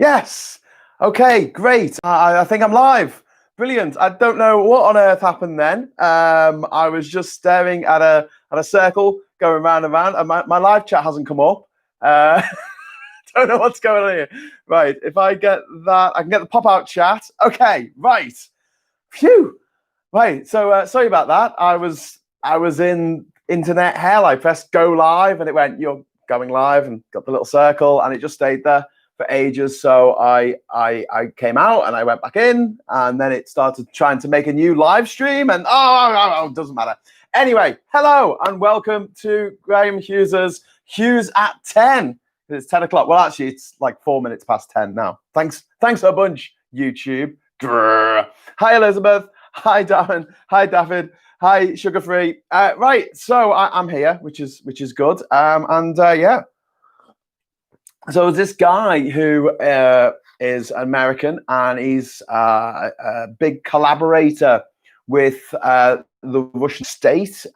Yes. Okay, great. I think I'm live. Brilliant. I don't know what on earth happened then. I was just staring at a circle going round and round, and my live chat hasn't come up. Don't know what's going on here. Right, if I get that, I can get the pop-out chat. Okay, right. Phew. Right, so sorry about that. I was in internet hell. I pressed go live, and it went, you're going live, and got the little circle, and it just stayed there for ages. So I came out and I went back in, and then it started trying to make a new live stream, and it doesn't matter. Anyway, hello and welcome to Graham Hughes's Hughes at 10. It's 10 o'clock. Well, actually, it's like 4 minutes past 10 now. Thanks a bunch, YouTube. Grrr. Hi, Elizabeth. Hi, Darren. Hi, David. Hi, Sugar Free. Right, so I'm here, which is good. Yeah. So this guy who is American, and he's a big collaborator with the Russian state.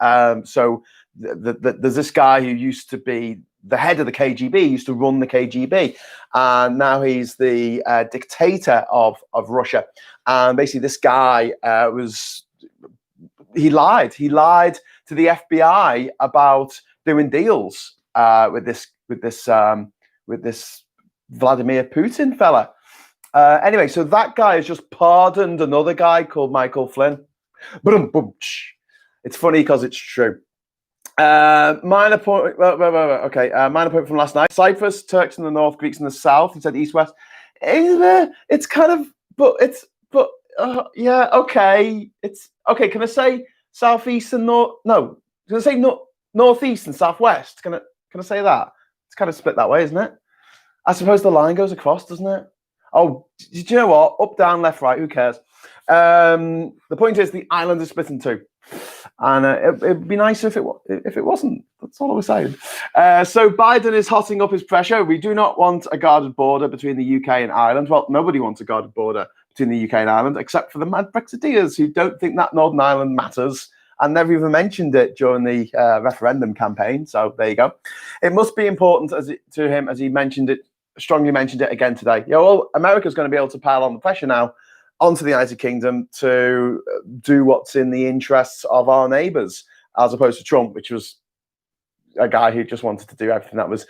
So there's this guy who used to be the head of the KGB, used to run the KGB, and now he's the dictator of Russia. And basically, this guy he lied to the FBI about doing deals with this Vladimir Putin fella. Anyway, so that guy has just pardoned another guy called Michael Flynn. It's funny because it's true. Minor point. Okay. Minor point from last night. Cyprus, Turks in the north, Greeks in the south. He said east-west. It's kind of, yeah. Okay. It's okay. Can I say southeast and north? No. Can I say northeast and southwest? Can I say that? It's kind of split that way, isn't it? I suppose the line goes across, doesn't it? Oh, do you know what? Up, down, left, right. Who cares? The point is, the island is split in two, and it'd be nicer if it wasn't. That's all I was saying. So Biden is hotting up his pressure. We do not want a guarded border between the UK and Ireland. Well, nobody wants a guarded border between the UK and Ireland, except for the mad Brexiteers who don't think that Northern Ireland matters and never even mentioned it during the referendum campaign. So there you go. It must be important to him, as he mentioned it, strongly mentioned it again today. Yeah, well, America's going to be able to pile on the pressure now onto the United Kingdom to do what's in the interests of our neighbours, as opposed to Trump, which was a guy who just wanted to do everything that was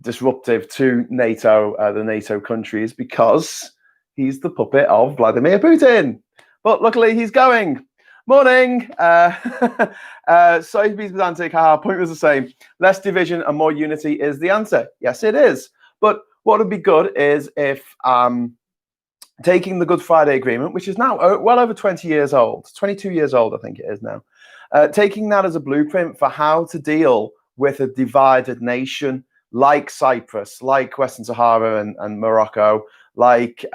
disruptive to NATO, the NATO countries, because he's the puppet of Vladimir Putin. But luckily, he's going. Morning. Sorry to be pedantic. Point was the same. Less division and more unity is the answer. Yes, it is. But what would be good is if taking the Good Friday Agreement, which is now well over 20 years old, 22 years old, I think it is now, taking that as a blueprint for how to deal with a divided nation like Cyprus, like Western Sahara and Morocco, like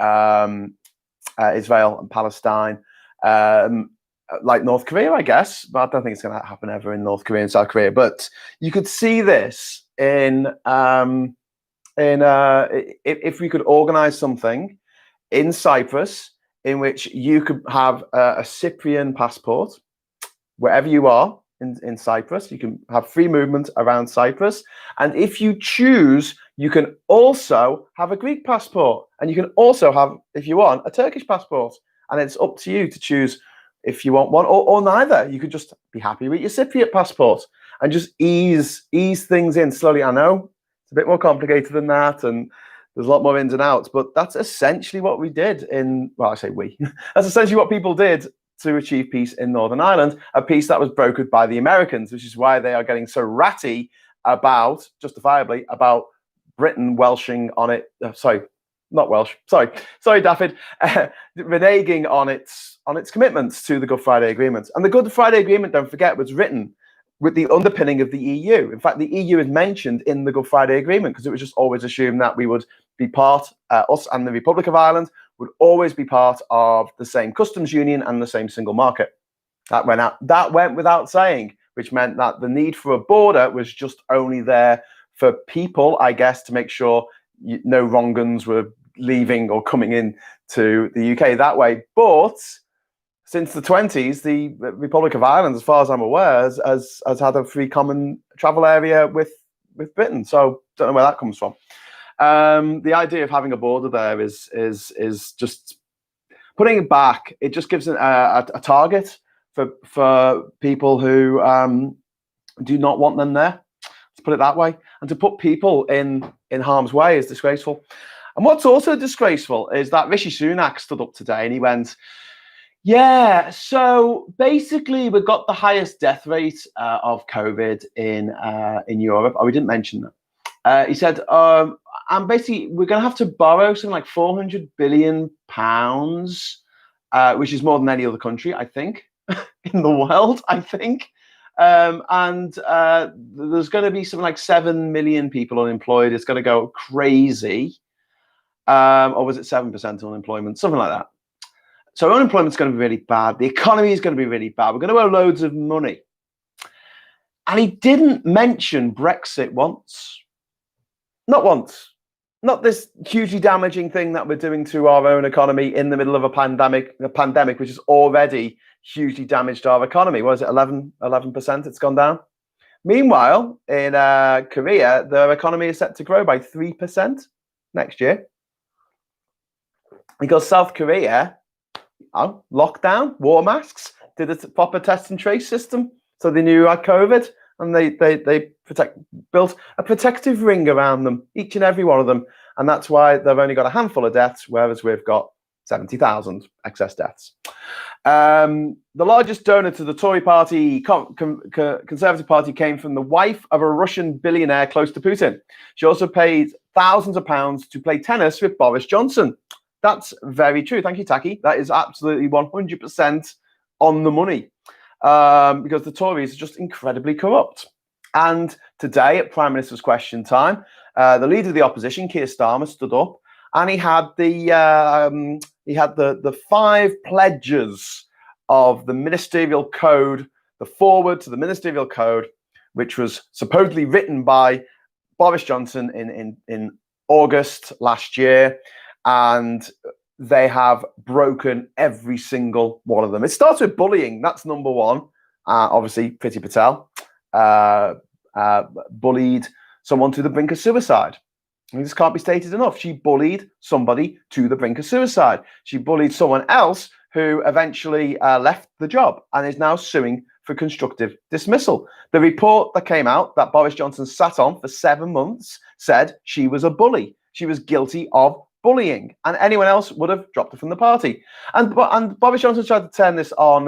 Israel and Palestine, like North Korea, I guess, but I don't think it's going to happen ever in North Korea and South Korea. But you could see this if we could organize something in Cyprus in which you could have a Cyprian passport wherever you are in Cyprus. You can have free movement around Cyprus, and if you choose, you can also have a Greek passport, and you can also have, if you want, a Turkish passport, and it's up to you to choose if you want one or neither. You could just be happy with your Cypriot passport and just ease things in slowly. I know it's a bit more complicated than that, and there's a lot more ins and outs, but that's essentially what we did I say we. That's essentially what people did to achieve peace in Northern Ireland, a peace that was brokered by the Americans, which is why they are getting so ratty justifiably, about Britain welshing on it. Not Welsh. Sorry, David. Reneging on its commitments to the Good Friday Agreement. And the Good Friday Agreement, don't forget, was written with the underpinning of the EU. In fact, the EU is mentioned in the Good Friday Agreement because it was just always assumed that we would be part, us and the Republic of Ireland would always be part of the same customs union and the same single market. That went without saying, which meant that the need for a border was just only there for people, I guess, to make sure no wrong uns were leaving or coming in to the UK that way. But since the 1920s, the Republic of Ireland, as far as I'm aware, has had a free common travel area with Britain. So don't know where that comes from. The idea of having a border there is just putting it back. It just gives a target for people who do not want them there. Let's put it that way. And to put people in harm's way is disgraceful. And what's also disgraceful is that Rishi Sunak stood up today and he went, yeah, so basically we've got the highest death rate of COVID in Europe. Oh, we didn't mention that. He said, and basically we're going to have to borrow something like £400 billion, which is more than any other country, I think, in the world, I think. And there's going to be something like 7 million people unemployed. It's going to go crazy. Or was it 7% unemployment? Something like that. So unemployment's going to be really bad. The economy is going to be really bad. We're going to owe loads of money. And he didn't mention Brexit once. Not once. Not this hugely damaging thing that we're doing to our own economy in the middle of a pandemic, which has already hugely damaged our economy. What is it, 11% it's gone down? Meanwhile, in Korea, their economy is set to grow by 3% next year. Because South Korea, lockdown, wore masks, did a proper test and trace system, so they knew you had COVID, and they built a protective ring around them, each and every one of them, and that's why they've only got a handful of deaths, whereas we've got 70,000 excess deaths. The largest donor to the Tory party, Conservative Party, came from the wife of a Russian billionaire close to Putin. She also paid thousands of pounds to play tennis with Boris Johnson. That's very true. Thank you, Taki. That is absolutely 100% on the money, because the Tories are just incredibly corrupt. And today at Prime Minister's Question Time, the leader of the opposition, Keir Starmer, stood up and he had the 5 pledges of the ministerial code, the foreword to the ministerial code, which was supposedly written by Boris Johnson in August last year. And they have broken every single one of them. It starts with bullying. That's number one. Obviously, Priti Patel bullied someone to the brink of suicide. I mean, this can't be stated enough. She bullied somebody to the brink of suicide. She bullied someone else who eventually left the job and is now suing for constructive dismissal. The report that came out that Boris Johnson sat on for 7 months said she was a bully. She was guilty of bullying, and anyone else would have dropped her from the party. And Boris Johnson tried to turn this on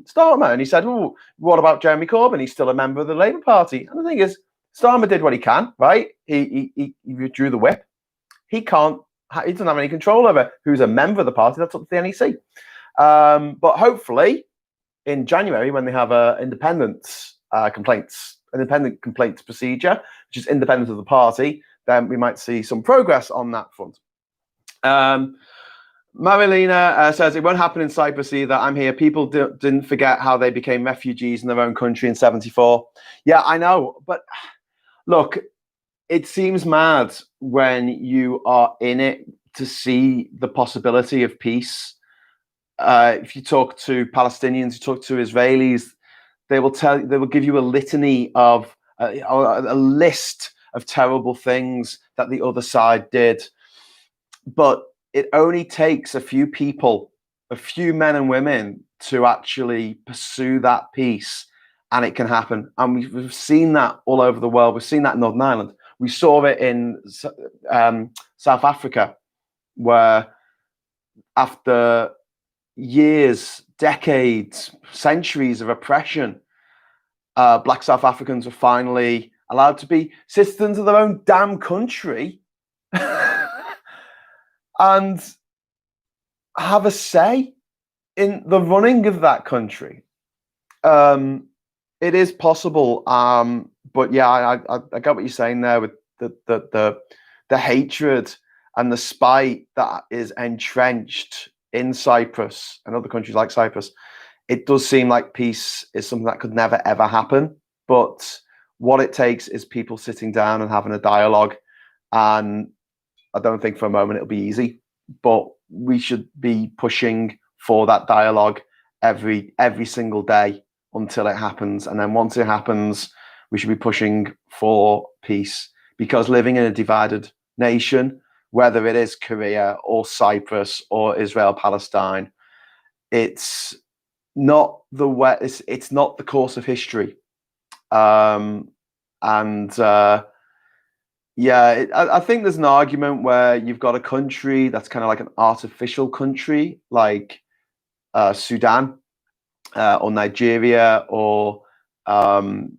Starmer, and he said, "Oh, what about Jeremy Corbyn? He's still a member of the Labour Party." And the thing is, Starmer did what he can, right? He withdrew the whip. He doesn't have any control over who's a member of the party. That's up to the NEC. But hopefully, in January, when they have independent complaints procedure, which is independent of the party, then we might see some progress on that front. Marilena says it won't happen in Cyprus either. I'm here. People didn't forget how they became refugees in their own country in 1974. Yeah, I know. But look, it seems mad when you are in it to see the possibility of peace. If you talk to Palestinians, you talk to Israelis, they will give you a litany of a list of terrible things that the other side did. But it only takes a few people, a few men and women, to actually pursue that peace, and it can happen. And we've seen that all over the world. We've seen that in Northern Ireland. We saw it in South Africa, where after years, decades, centuries of oppression, Black South Africans were finally allowed to be citizens of their own damn country and have a say in the running of that country. It is possible, but yeah, I got what you're saying there with the hatred and the spite that is entrenched in Cyprus and other countries like Cyprus. It does seem like peace is something that could never ever happen, but what it takes is people sitting down and having a dialogue. And I don't think for a moment it'll be easy, but we should be pushing for that dialogue every single day until it happens. And then once it happens, we should be pushing for peace, because living in a divided nation, whether it is Korea or Cyprus or Israel, Palestine. It's not the way. It's not the course of history. I think there's an argument where you've got a country that's kind of like an artificial country, like Sudan or Nigeria or Cote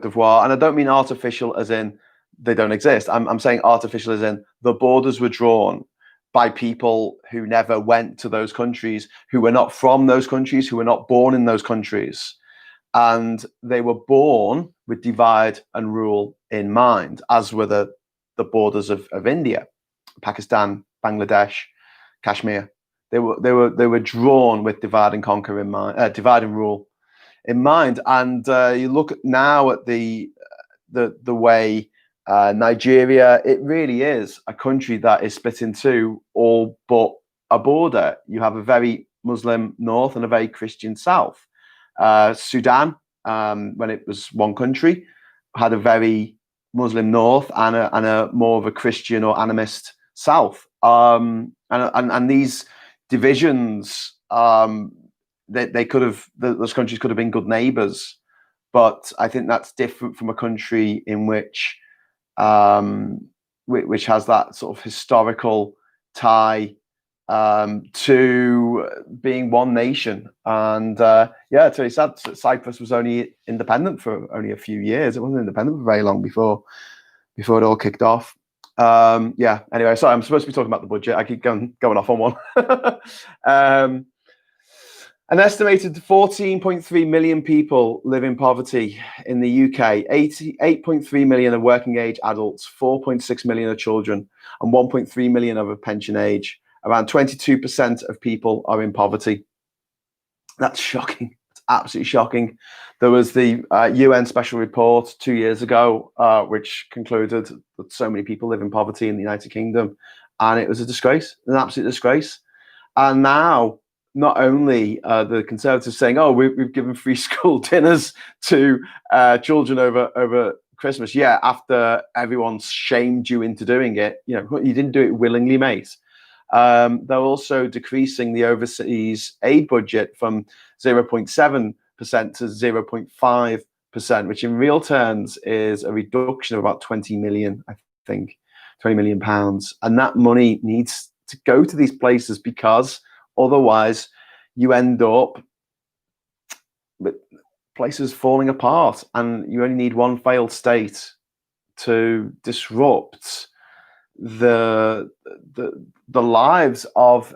d'Ivoire. And I don't mean artificial as in they don't exist. I'm saying artificial as in the borders were drawn by people who never went to those countries, who were not from those countries, who were not born in those countries. And they were born with divide and rule in mind, as were the borders of India, Pakistan, Bangladesh, Kashmir. They were drawn with divide and conquer in mind, divide and rule in mind. And you look now at the way Nigeria, it really is a country that is split in two, all but a border. You have a very Muslim north and a very Christian south. Sudan, when it was one country, had a very Muslim north and a more of a Christian or animist south. And these divisions, they could have, those countries could have been good neighbors, but I think that's different from a country in which has that sort of historical tie to being one nation. And it's really sad. Cyprus was only independent for only a few years. It wasn't independent for very long before it all kicked off. Anyway, sorry, I'm supposed to be talking about the budget. I keep going off on one. An estimated 14.3 million people live in poverty in the UK. 8.3 million are working age adults, 4.6 million are children, and 1.3 million are of pension age. Around 22% of people are in poverty. That's shocking. It's absolutely shocking. There was the UN special report 2 years ago, which concluded that so many people live in poverty in the United Kingdom. And it was a disgrace, an absolute disgrace. And now, not only the Conservatives saying, "Oh, we've given free school dinners to children over Christmas," after everyone's shamed you into doing it, you didn't do it willingly, mate. They're also decreasing the overseas aid budget from 0.7% to 0.5%, which in real terms is a reduction of about 20 million, I think, £20 million. And that money needs to go to these places because otherwise you end up with places falling apart, and you only need one failed state to disrupt the lives of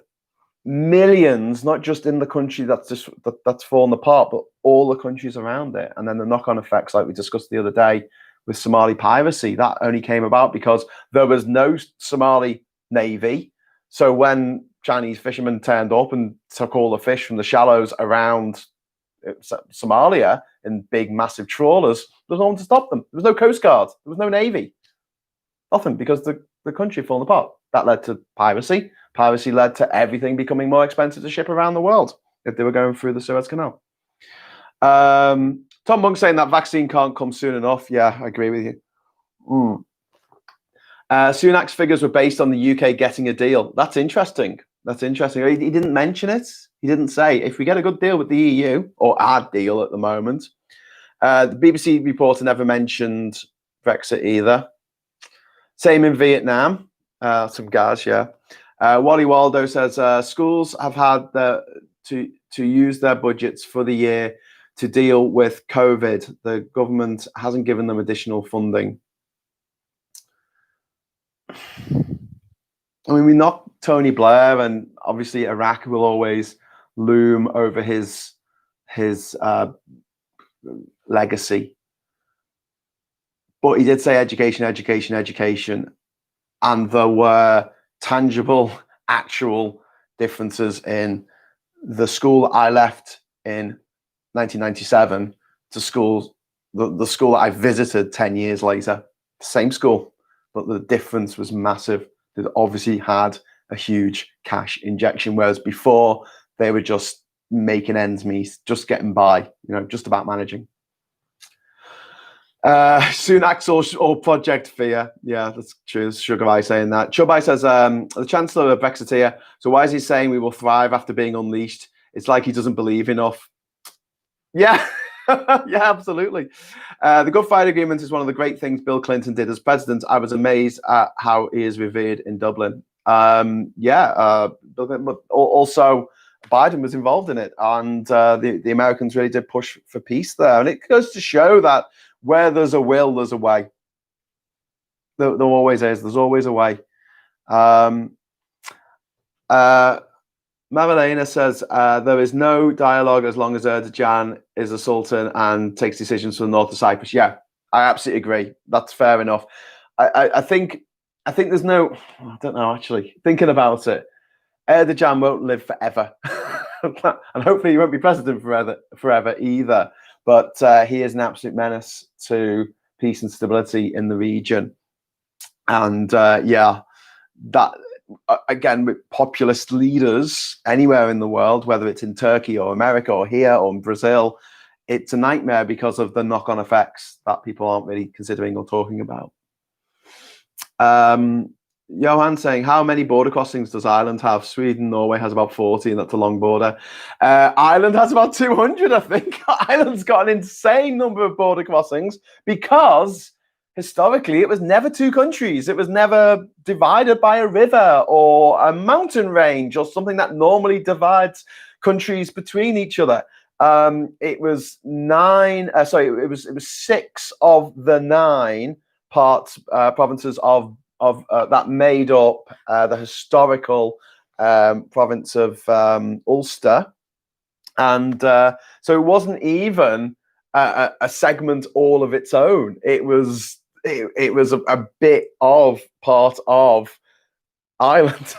millions, not just in the country that's fallen apart, but all the countries around it. And then the knock-on effects, like we discussed the other day with Somali piracy, that only came about because there was no Somali navy. So when Chinese fishermen turned up and took all the fish from the shallows around Somalia in big, massive trawlers, there was no one to stop them. There was no Coast Guard. There was no navy. Nothing, because the country fallen apart. That led to piracy. Piracy led to everything becoming more expensive to ship around the world if they were going through the Suez Canal. Tom Monk saying that vaccine can't come soon enough. Yeah, I agree with you. Sunak's figures were based on the UK getting a deal. That's interesting. He didn't mention it. He didn't say, if we get a good deal with the EU, or our deal at the moment. The BBC reporter never mentioned Brexit either. Same in Vietnam. Some guys, yeah. Wally Waldo says schools have had to use their budgets for the year to deal with COVID. The government hasn't given them additional funding. I mean, we knocked Tony Blair, and obviously Iraq will always loom over his legacy. But he did say education, and there were tangible, actual differences in the school I left in 1997 to the school that I visited 10 years later. Same school, but the difference was massive. They obviously had a huge cash injection, whereas before they were just making ends meet, just getting by, just about managing. Sunak's or Project Fear. Yeah, that's true. Sugar Eye saying that. Chubai says, the Chancellor of Brexiteer, so why is he saying we will thrive after being unleashed? It's like he doesn't believe enough. Yeah, yeah, absolutely. The Good Friday Agreement is one of the great things Bill Clinton did as president. I was amazed at how he is revered in Dublin. Also Biden was involved in it, and the Americans really did push for peace there. And it goes to show that where there's a will, there's a way. There always is. There's always a way. Mamalena says, there is no dialogue as long as Erdogan is a sultan and takes decisions for the north of Cyprus. Yeah, I absolutely agree. That's fair enough. I think there's no, I don't know, actually, thinking about it, Erdogan won't live forever. And hopefully he won't be president forever either. But he is an absolute menace to peace and stability in the region. And yeah, that, again, with populist leaders anywhere in the world, whether it's in Turkey or America or here or in Brazil, it's a nightmare because of the knock-on effects that people aren't really considering or talking about. Johan saying, how many border crossings does Ireland have? Sweden, Norway has about 40, and that's a long border. Ireland has about 200, I think. Ireland's got an insane number of border crossings because historically it was never two countries. It was never divided by a river or a mountain range or something that normally divides countries between each other. It was six of the 9 provinces of that made up the historical province of Ulster, and so it wasn't even a segment all of its own. It was a bit of part of Ireland.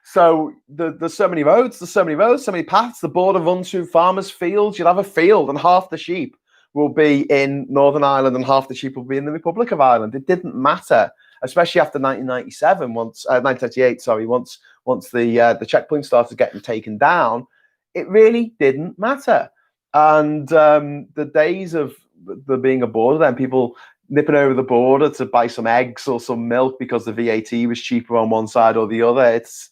So there's so many roads, so many paths. The border runs through farmers' fields. You'll have a field, and half the sheep will be in Northern Ireland and half the sheep will be in the Republic of Ireland. It didn't matter, especially after 1997, 1998, sorry, once the checkpoint started getting taken down, it really didn't matter. And the days of there being a border, then people nipping over the border to buy some eggs or some milk because the VAT was cheaper on one side or the other, it's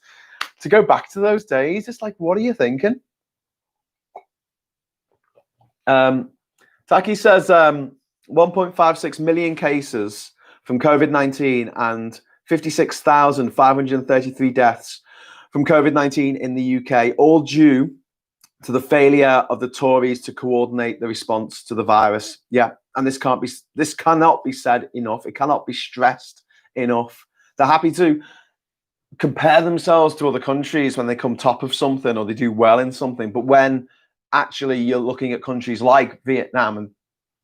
to go back to those days. It's like, what are you thinking? Taki says 1.56 million cases from COVID-19 and 56,533 deaths from COVID-19 in the UK, all due to the failure of the Tories to coordinate the response to the virus. Yeah, and this cannot be said enough. It cannot be stressed enough. They're happy to compare themselves to other countries when they come top of something or they do well in something, but when actually you're looking at countries like Vietnam and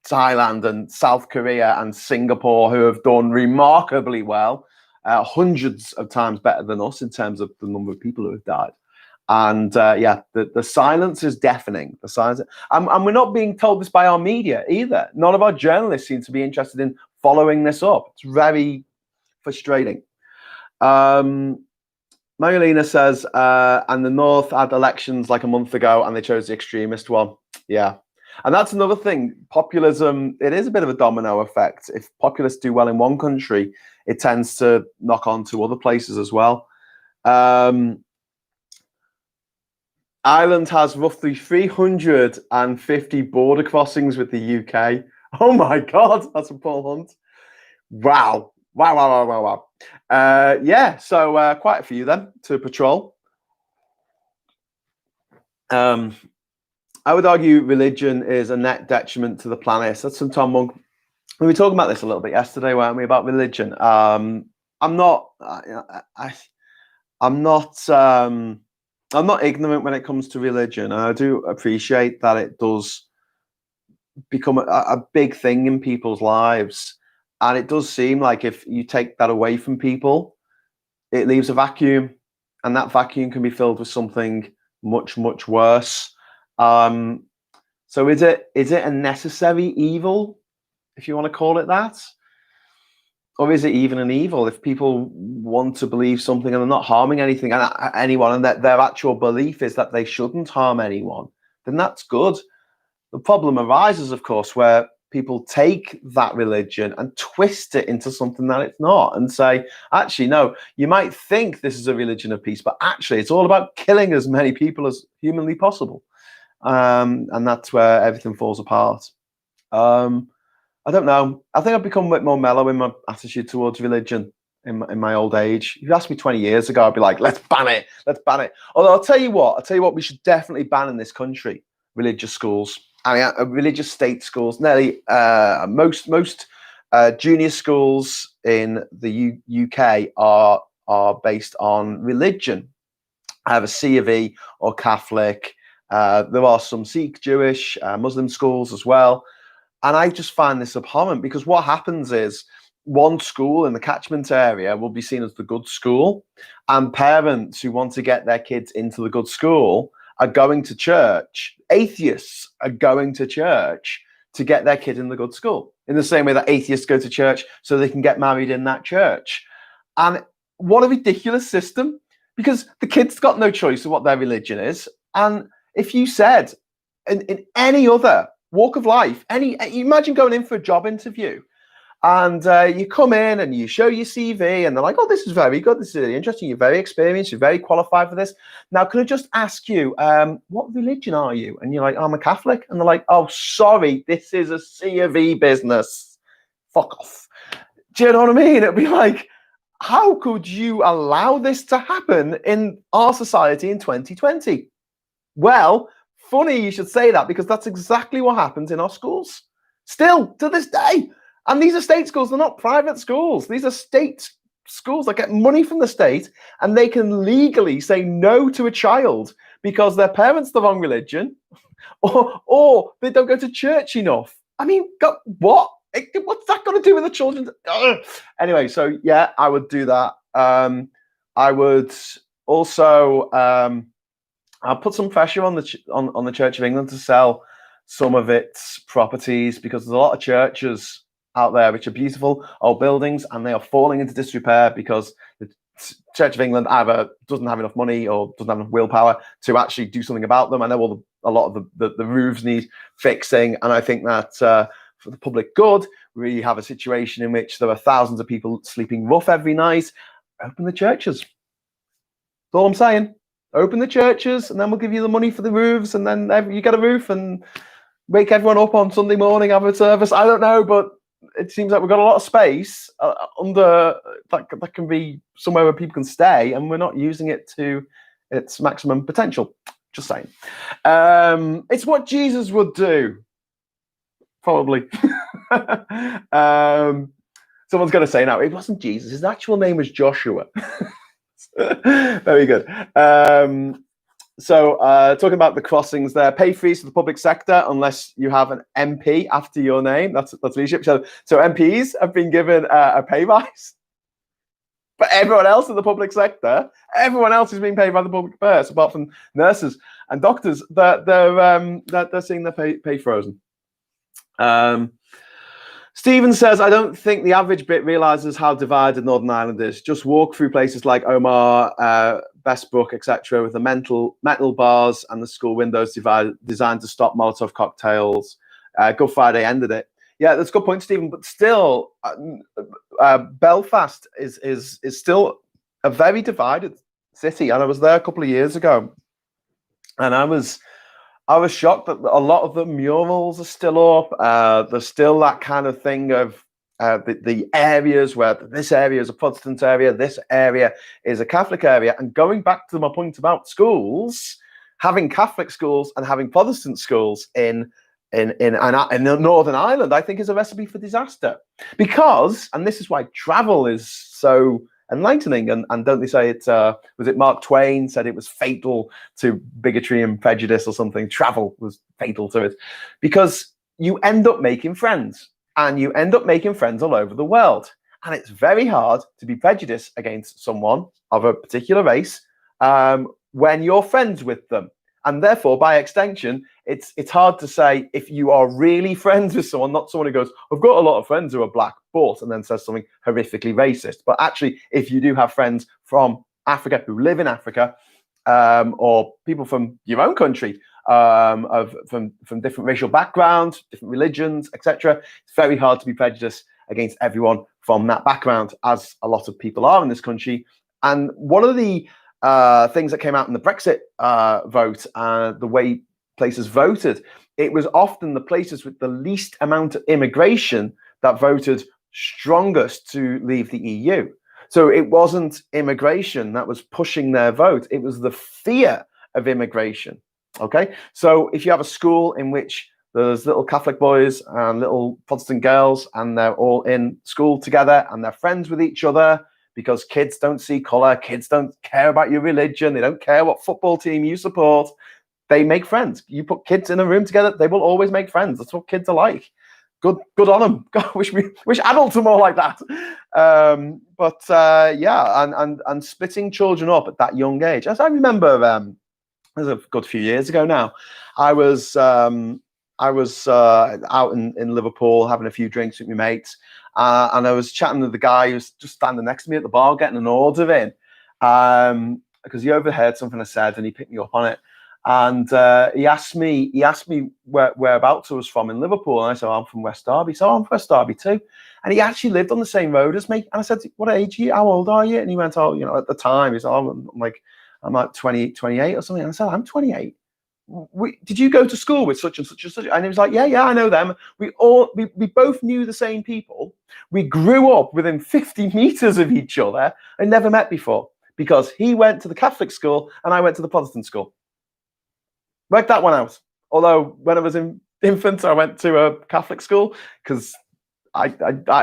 Thailand and South Korea and Singapore, who have done remarkably well, hundreds of times better than us in terms of the number of people who have died. And yeah, the silence is deafening. The silence, and we're not being told this by our media either. None of our journalists seem to be interested in following this up. It's very frustrating. Magdalena says, and the North had elections like a month ago and they chose the extremist one. Yeah. And that's another thing. Populism, it is a bit of a domino effect. If populists do well in one country, it tends to knock on to other places as well. Ireland has roughly 350 border crossings with the UK. Oh my God, that's a Paul Hunt. Wow. Yeah, so quite a few then to patrol. I would argue religion is a net detriment to the planet. That's from Tom Monk. We were talking about this a little bit yesterday, weren't we, about religion? I'm not ignorant when it comes to religion, and I do appreciate that it does become a big thing in people's lives. And it does seem like if you take that away from people, it leaves a vacuum, and that vacuum can be filled with something much, much worse. So is it a necessary evil, if you want to call it that? Or is it even an evil if people want to believe something and they're not harming anything and anyone, and that their actual belief is that they shouldn't harm anyone? Then that's good. The problem arises, of course, where people take that religion and twist it into something that it's not, and say, actually, no, you might think this is a religion of peace, but actually it's all about killing as many people as humanly possible. And that's where everything falls apart. I don't know. I think I've become a bit more mellow in my attitude towards religion in my old age. If you asked me 20 years ago, I'd be like, let's ban it. Let's ban it. Although I'll tell you what, we should definitely ban in this country: religious schools. I mean, religious state schools. Nearly most junior schools in the UK are based on religion, either C of E or Catholic. There are some Sikh, Jewish, Muslim schools as well. And I just find this abhorrent, because what happens is one school in the catchment area will be seen as the good school, and parents who want to get their kids into the good school are going to church. Atheists are going to church to get their kid in the good school, in the same way that atheists go to church so they can get married in that church. And what a ridiculous system, because the kid's got no choice of what their religion is. And if you said in any other walk of life, imagine going in for a job interview, and you come in and you show your CV, and they're like, oh, this is very good, this is really interesting, you're very experienced, you're very qualified for this. Now, can I just ask you, what religion are you? And you're like, I'm a Catholic. And they're like, oh, sorry, this is a C of E business. Fuck off. Do you know what I mean? It'd be like, how could you allow this to happen in our society in 2020? Well, funny you should say that, because that's exactly what happens in our schools still to this day. And these are state schools, they're not private schools. These are state schools that get money from the state, and they can legally say no to a child because their parents the wrong religion, or they don't go to church enough. I mean, what? What's that got to do with the children? Anyway, so yeah, I would do that. I would also I'll put some pressure on the Church of England to sell some of its properties, because there's a lot of churches out there which are beautiful old buildings, and they are falling into disrepair because the Church of England either doesn't have enough money or doesn't have enough willpower to actually do something about them. I know a lot of the roofs need fixing, and I think that for the public good, we have a situation in which there are thousands of people sleeping rough every night. Open the churches. That's all I'm saying. Open the churches, and then we'll give you the money for the roofs, and then you get a roof, and wake everyone up on Sunday morning, have a service. I don't know, but it seems like we've got a lot of space under that can be somewhere where people can stay, and we're not using it to its maximum potential. Just saying. It's what Jesus would do, probably. Someone's going to say now, it wasn't Jesus. His actual name was Joshua. Very good. So talking about the crossings there, pay fees to the public sector unless you have an MP after your name. That's leadership. So MPs have been given a pay rise, but everyone else in the public sector, everyone else is being paid by the public purse, apart from nurses and doctors. They're seeing their pay frozen. Stephen says, I don't think the average Brit realises how divided Northern Ireland is. Just walk through places like Omagh, Bestbrook, etc., with the metal bars and the school windows designed to stop Molotov cocktails. Good Friday ended it. Yeah, that's a good point, Stephen. But still, Belfast is still a very divided city. And I was there a couple of years ago, and I was shocked that a lot of the murals are still up. There's still that kind of thing of the areas where this area is a Protestant area, this area is a Catholic area. And going back to my point about schools, having Catholic schools and having Protestant schools in Northern Ireland, I think, is a recipe for disaster. Because, and this is why travel is so enlightening, and don't they say it, was it Mark Twain said it was fatal to bigotry and prejudice or something? Travel was fatal to it, because you end up making friends, and you end up making friends all over the world. And it's very hard to be prejudiced against someone of a particular race when you're friends with them. And therefore, by extension, it's hard to say if you are really friends with someone, not someone who goes, I've got a lot of friends who are black, but, and then says something horrifically racist. But actually, if you do have friends from Africa who live in Africa, or people from your own country, from different racial backgrounds, different religions, etc. It's very hard to be prejudiced against everyone from that background, as a lot of people are in this country. And one of the things that came out in the Brexit vote, the way places voted, it was often the places with the least amount of immigration that voted strongest to leave the EU. So it wasn't immigration that was pushing their vote. It was the fear of immigration. Okay. So if you have a school in which there's little Catholic boys and little Protestant girls, and they're all in school together and they're friends with each other, because kids don't see color, kids don't care about your religion, they don't care what football team you support, they make friends. You put kids in a room together, they will always make friends. That's what kids are like. Good on them. God, wish adults were more like that. And splitting children up at that young age. As I remember, it was a good few years ago now. I was out in Liverpool having a few drinks with my mates, and I was chatting with the guy who was just standing next to me at the bar getting an order in, because he overheard something I said and he picked me up on it. And he asked me whereabouts I was from in Liverpool, and I said, I'm from West Derby. So I'm from West Derby too. And he actually lived on the same road as me. And I said, what age are you? How old are you? And he went, at the time, he said, I'm like 28 or something. And I said, I'm 28. Did you go to school with such and such and such? And he was like, yeah, I know them. We both knew the same people. We grew up within 50 meters of each other and never met before, because he went to the Catholic school and I went to the Protestant school. Worked that one out. Although when I was in infant, I went to a Catholic school, because I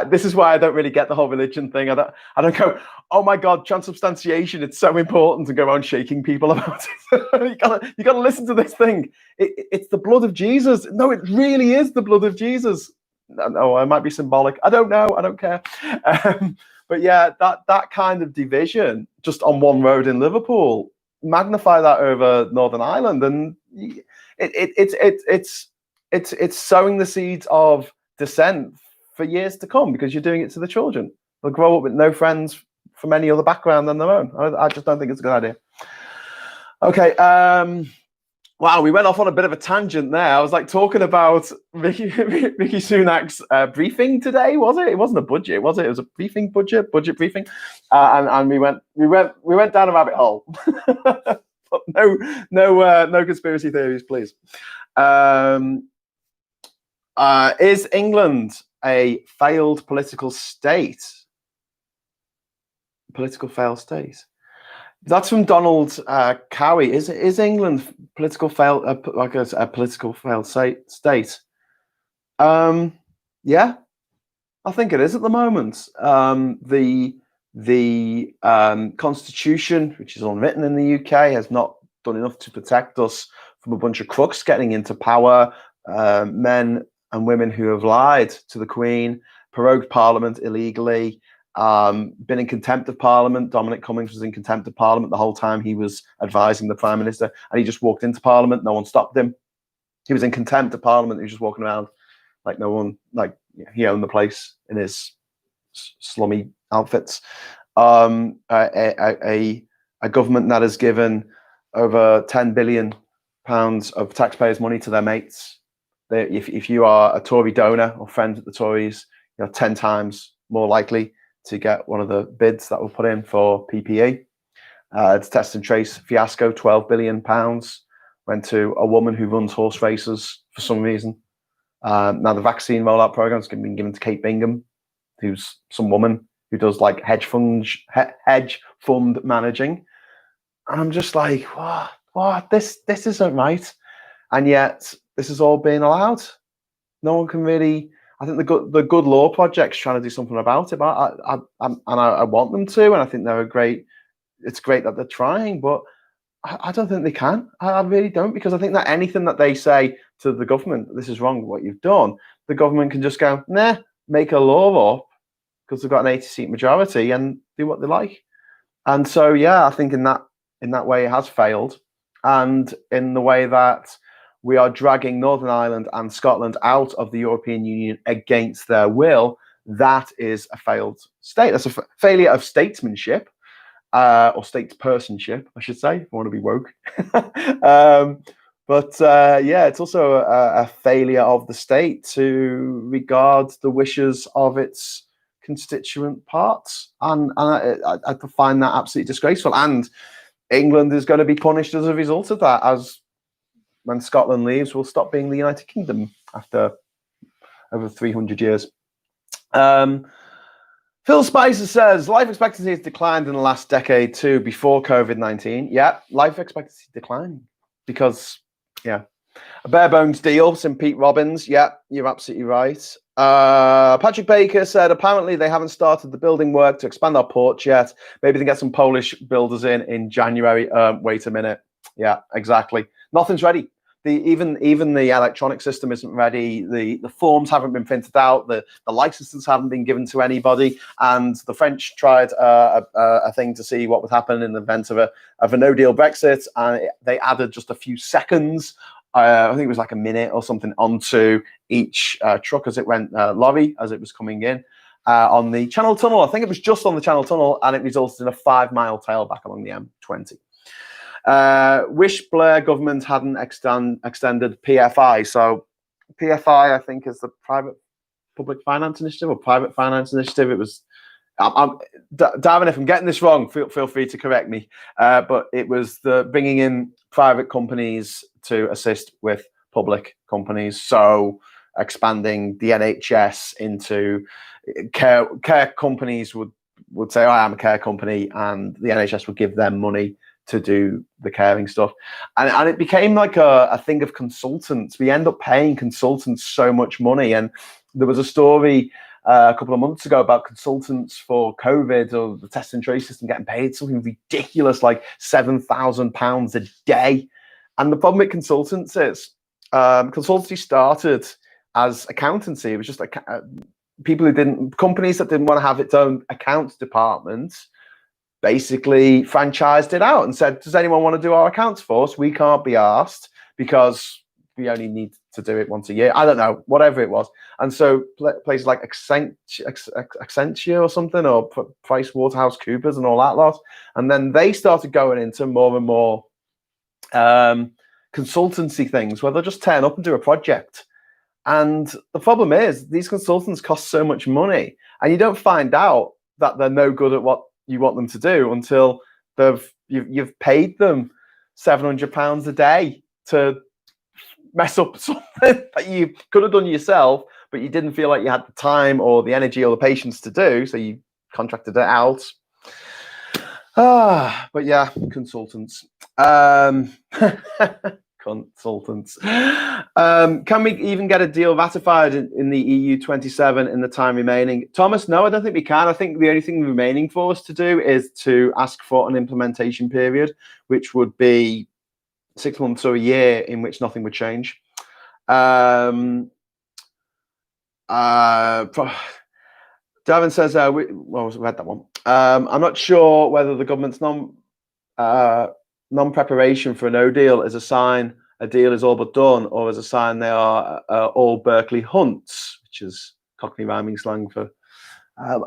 this is why I don't really get the whole religion thing. I don't go, oh my God, transubstantiation, it's so important, to go around shaking people about it. you gotta listen to this thing. It's the blood of Jesus. No, it really is the blood of Jesus. No, it might be symbolic. I don't know. I don't care. But yeah, that kind of division just on one road in Liverpool, magnify that over Northern Ireland, and it's sowing the seeds of dissent for years to come, because you're doing it to the children. They'll grow up with no friends from any other background than their own. I just don't think it's a good idea. Okay. Wow, we went off on a bit of a tangent there. I was like talking about Rishi Sunak's briefing today, was it? It wasn't a budget, was it? It was a briefing, budget briefing, and we went down a rabbit hole. But no conspiracy theories, please. Is England a failed political state? Political failed state. That's from Donald Cowie. Is England political fail like a political failed state? Yeah, I think it is at the moment. The Constitution, which is unwritten in the UK, has not done enough to protect us from a bunch of crooks getting into power, men and women who have lied to the Queen, prorogued Parliament illegally, been in contempt of Parliament. Dominic Cummings was in contempt of Parliament the whole time he was advising the Prime Minister, and he just walked into Parliament. No one stopped him. He was in contempt of Parliament. He was just walking around like no one, like he owned the place in his slummy outfits. A government that has given over £10 billion of taxpayers' money to their mates. If you are a Tory donor or friend with the Tories, you're 10 times more likely to get one of the bids that were put in for PPE. It's test and trace fiasco. £12 billion went to a woman who runs horse races for some reason. Now the vaccine rollout program has been given to Kate Bingham, who's some woman who does like hedge fund managing. And I'm just like, what? This isn't right. And yet this is all being allowed. No one can really. I think the Good Law Project's trying to do something about it, but I want them to, and I think they're great. It's great that they're trying, but I don't think they can. I really don't, because I think that anything that they say to the government, this is wrong, what you've done, the government can just go, nah, make a law up, because they've got an 80-seat majority, and do what they like. And so, yeah, I think in that way it has failed, and in the way that we are dragging Northern Ireland and Scotland out of the European Union against their will, that is a failed state. That's a failure of statesmanship, or statespersonship, I should say, if I want to be woke. But yeah, it's also a failure of the state to regard the wishes of its constituent parts, and I find that absolutely disgraceful. And England is going to be punished as a result of that, as when Scotland leaves, we'll stop being the United Kingdom after over 300 years. Phil Spicer says, life expectancy has declined in the last decade too, before COVID-19. Yeah, life expectancy declining because, yeah, a bare bones deal, St. Pete Robbins. Yeah, you're absolutely right. Patrick Baker said, apparently they haven't started the building work to expand our porch yet. Maybe they get some Polish builders in January. Wait a minute. Yeah, exactly. Nothing's ready. Even the electronic system isn't ready. The forms haven't been printed out. The licenses haven't been given to anybody. And the French tried a thing to see what would happen in the event of a no-deal Brexit, and they added just a few seconds. I think it was like a minute or something onto each truck as it went, lorry as it was coming in on the Channel Tunnel. I think it was just on the Channel Tunnel, and it resulted in a 5-mile tailback along the M20. Wish Blair government hadn't extended PFI. So PFI, I think, is the Private Public Finance Initiative or Private Finance Initiative. It was, Darren, if I'm getting this wrong, feel free to correct me. But it was the bringing in private companies to assist with public companies. So expanding the NHS into care companies would say, I am a care company, and the NHS would give them money to do the caring stuff. And it became like a thing of consultants. We end up paying consultants so much money. And there was a story a couple of months ago about consultants for COVID or the test and trace system getting paid something ridiculous, like £7,000 a day. And the problem with consultants is consultancy started as accountancy. It was just like companies that didn't want to have its own accounts department basically franchised it out and said, does anyone want to do our accounts for us? We can't be asked because we only need to do it once a year. I don't know, whatever it was. And so places like Accenture or something, or PricewaterhouseCoopers and all that lot. And then they started going into more and more consultancy things where they'll just turn up and do a project. And the problem is these consultants cost so much money, and you don't find out that they're no good at what you want them to do until you've paid them £700 a day to mess up something that you could have done yourself, but you didn't feel like you had the time or the energy or the patience to do, so you contracted it out. But yeah, consultants. Consultants. Can we even get a deal ratified in the EU 27 in the time remaining? Thomas, no, I don't think we can. I think the only thing remaining for us to do is to ask for an implementation period, which would be 6 months or a year in which nothing would change. Darren says, we read that one. I'm not sure whether the government's non-preparation for a no deal is a sign a deal is all but done, or as a sign they are all Berkeley hunts, which is Cockney rhyming slang for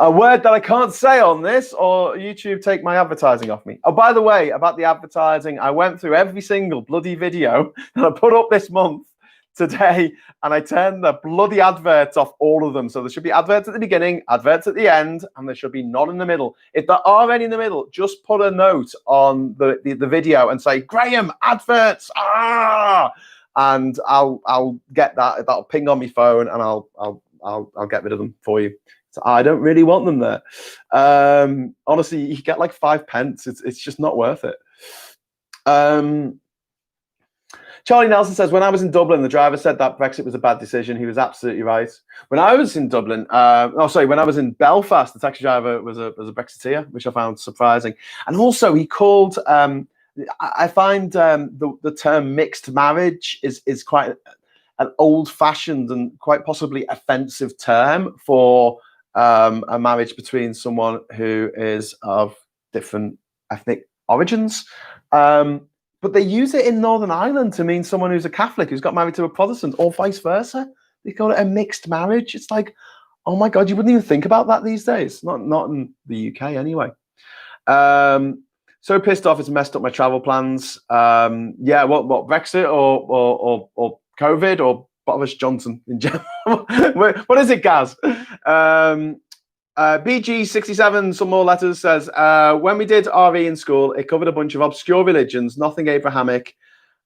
a word that I can't say on this, or YouTube take my advertising off me. Oh, by the way, about the advertising, I went through every single bloody video that I put up this month today, and I turned the bloody adverts off, all of them. So there should be adverts at the beginning, adverts at the end, and there should be none in the middle. If there are any in the middle, just put a note on the video and say, Graham, adverts, and I'll get that. That'll ping on my phone, and I'll get rid of them for you. So I don't really want them there. Honestly, you get like 5 pence. It's just not worth it. Charlie Nelson says, when I was in Dublin, the driver said that Brexit was a bad decision. He was absolutely right. When I was in Dublin, when I was in Belfast, the taxi driver was a Brexiteer, which I found surprising. And also he called, I find the term mixed marriage is quite an old-fashioned and quite possibly offensive term for a marriage between someone who is of different ethnic origins. But they use it in Northern Ireland to mean someone who's a Catholic who's got married to a Protestant, or vice versa. They call it a mixed marriage. It's like, oh my God, you wouldn't even think about that these days. Not in the UK anyway. So pissed off, it's messed up my travel plans. Yeah, what Brexit or COVID or Boris Johnson in general? What is it, Gaz? BG67, some more letters, says, when we did RE in school, it covered a bunch of obscure religions, nothing Abrahamic,